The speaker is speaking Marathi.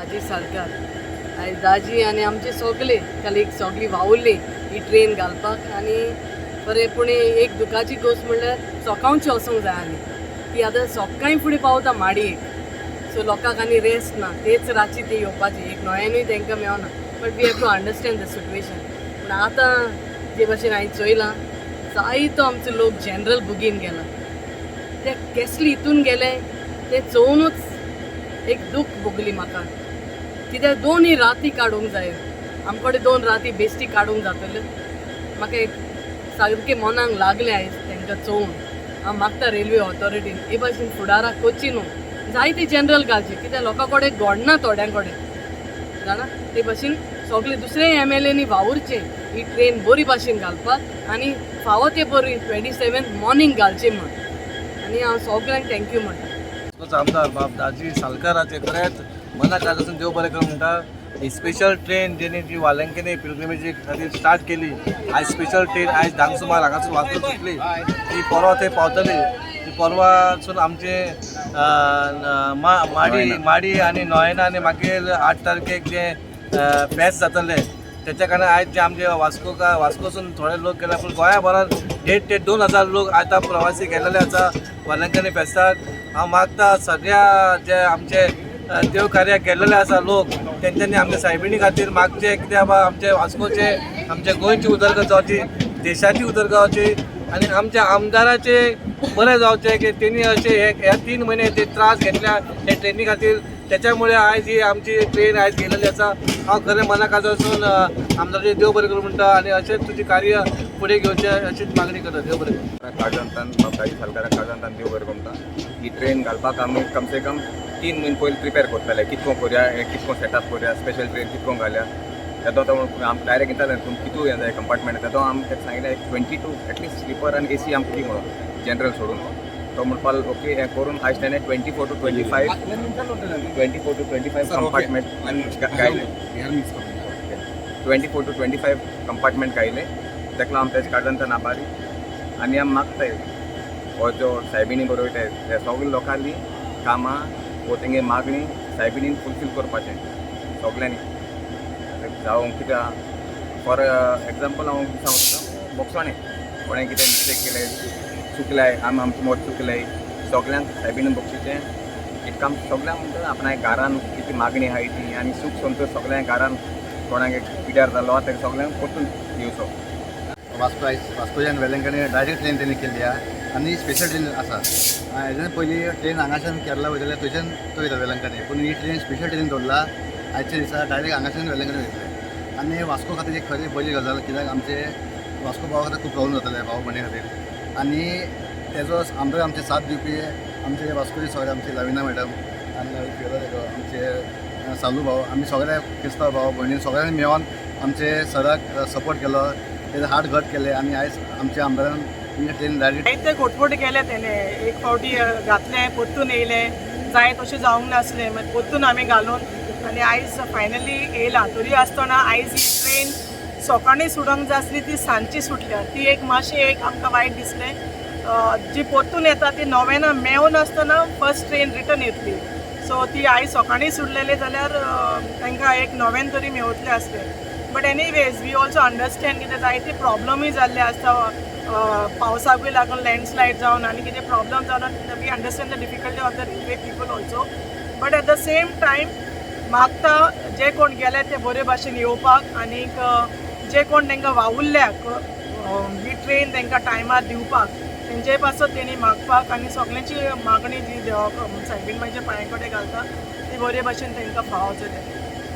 दाजी सारकार आयज दाजी आनी आमचे सगळे कलीग सगळीं वावुरली ही ट्रेन घालपाक आनी बरें पूण एक दुखाची गोश्ट म्हणल्यार सकाळची वचूंक जाय आनी ती आतां सकाळीं फुडें पावता माडयेक सो लोकांक आनी रेस्ट ना तेच रातची ती येवपाची एक न्हंयेनूय तांकां मेळना but we have to understand the situation पूण आतां जे भाशेन हांवें चोयलां जायतो आमचो लोक जनरल बुगीन गेला ते कसले हितून गेले ते चोवनूच एक दूख भोगली म्हाका कित्याक दोनूय राती काडूंक जाय आमकडे 2 राती बेश्टी काडूंक जातल्यो म्हाका एक सारकें मनाक लागलें आयज तांकां चोवून हांव मागता रेल्वे ऑथॉरिटीन हे भाशेन फुडाराक करची न्हू जायती जनरल घालची कित्याक लोकां कडेन घडना थोड्यां कडेन जाणा ते भाशेन सगळे दुसरे MLAनी वावुरचे ही ट्रेन बरी भाशेन घालपाक आनी फावो ते बरी 27 मॉर्निंग घालचे म्हण आनी हांव सगळ्यांक थँक्यू म्हणटा आमदार बाब दाजी सालकाराचे खरेंच मनाक आजून देव बरें करूं म्हणटा ही स्पेशल ट्रेन जेणे जी वाल्यांकिनी पिलग्रिमेजी खातीर स्टार्ट केली आयज स्पेशल ट्रेन आयज धांक सुमार हांगासून वास्को सुटली ती परवा थंय पावतली ती परवासून आमचे माडी आनी नोयना आनी मागीर 8 तारखेक जे फेस्त जातले त्याच्या कारण आयज जे आमचे वास्कोसून थोडे लोक गेले पूण गोंयाभरांत 1,500 ते 2,000 लोक आतां प्रवासी गेलेले आसा वाल्यांकिनी फेस्ताक हांव मागता सगळ्या जे आमचे देव कार्याक गेल्लेले आसा लोक तेंच्यांनी आमच्या सायबिणी खातीर मागचे कित्याक आमचे वास्कोचे आमचे गोंयची उदरगत जावची देशाची उदरगत जावची आनी आमच्या आमदाराचे बरें जावचें की तेणी अशे ह्या 3 म्हयने ते त्रास घेतल्या हे ट्रेनी खातीर त्याच्यामुळे आयज ही आमची ट्रेन आयज गेलेली आसा हांव खरें मनाक आजून आमदाराचे देव बरें करूं म्हणटा आनी अशेंच तुजी कार्य फुडें घेवचें अशीच मागणी करता देव बरें काळजांतान बाबाजी सालकाराक काळजांतान देव बरें म्हणटा ही ट्रेन घालपाक आमी कम से कम 3 म्हयने पयलीं प्रिपेर करताले कितको करया कितको सेटअप करया स्पेशल ट्रेन कितको घालया तेदो तो आमी डायरेक्ट येताले पूण कितू हें जाय कंपार्टमेंट तेदो आमी तेका सांगलें 22 एटलीस्ट स्लिपर आनी AC आमची दी म्हणून जनरल सोडून तो म्हणपाक ओके हें करून हाय स्टँडर्ड 24 to 25 कंपार्टमेंट गायले 24 to 25 कंपार्टमेंट गायले तेका आमी तेजे काळजांतान आभारी आनी आमी मागताय हो जो सायबिणी बरोयताय त्या सगळ्या लोकांनी कामां वो तेंगे मागणी सायबिणीन फुलफील करपाचें सगळ्यांनी जावं कित्याक फॉर एग्जाम्पल हांव सांगता बोक्साणें कोणें कितें मिस्टेक केलें चुकलाय आमचें मोठ चुकलें सगळ्यांक सायबिणीन बक्षिचें एक काम सगळ्यांक म्हणटा आपणा घरान कितें मागणी आहाय ती आनी सूख संतोश सगळ्या घरान कोणाक पिड्यार जालो तेका सगळ्यांक परतून दिवचो वास्कोच्यान वेलंकणी डायरेक्ट ट्रेन तेणी केल्ली आनी स्पेशल ट्रेन आसा हेज्यान पयलीं ट्रेन हांगाच्यान केरला वयताले थंयच्यान तो वयता वेलंकणी पूण ही ट्रेन स्पेशल ट्रेन दवरला आयच्या दिसा डायरेक्ट हांगाच्यान वेलंकणी वयतले आनी वास्को खातीर एक खरी बरी गजाल कित्याक आमचे वास्को भावा खातीर खूब प्रॉब्लम जाताले भाव भयणी खातीर आनी तेजो आमचे साथ दिवपी आमचे वास्कोचे सगळे आमचे लविना मॅडम आनी आमचे सालू भाव आमी सगळे क्रिस्तांव भाव भयणी सगळ्यांनी मेळोन आमचे सराक सपोर्ट केलो तेजे हार्ट घट केले आनी आयज आमच्या आमदारान ट्रेन डायरेक्ट जायते घोटफोट केले तेणे एक फावटी घातले परतून येयले जाय तशें जावंक नासलें मागीर परतून आमी घालून आनी आयज फायनली येयला तरी आसतना आयज ही ट्रेन सकाळीं सुडोंक जाय आसली ती सांजची सुटल्या ती एक मातशें एक आमकां वायट दिसलें जी परतून येता ती 9 मेळून आसतना फर्स्ट ट्रेन रिटर्न येतली सो ती आयज सकाळीं सुटलेली जाल्यार तांकां एक 9 तरी मेवतले आसले but anyways we also understand कितें जायते प्रॉब्लमूय जाल्ले आसता पावसाकूय लागून लँडस्लायड जावन आनी कितें प्रॉब्लम जावन we understand the difficulty of the railway people also but at the same time मागता जे कोण गेले ते बरे भाशेन येवपाक आनीक जे कोण तांकां वावुरल्याक ही ट्रेन तांकां टायमार दिवपाक तेंचे पासत तेणी मागपाक आनी सगळ्यांची मागणी जी देवाक सायबीण मागीर पांया कडेन घालता ती बरे भाशेन तांकां फावो जाता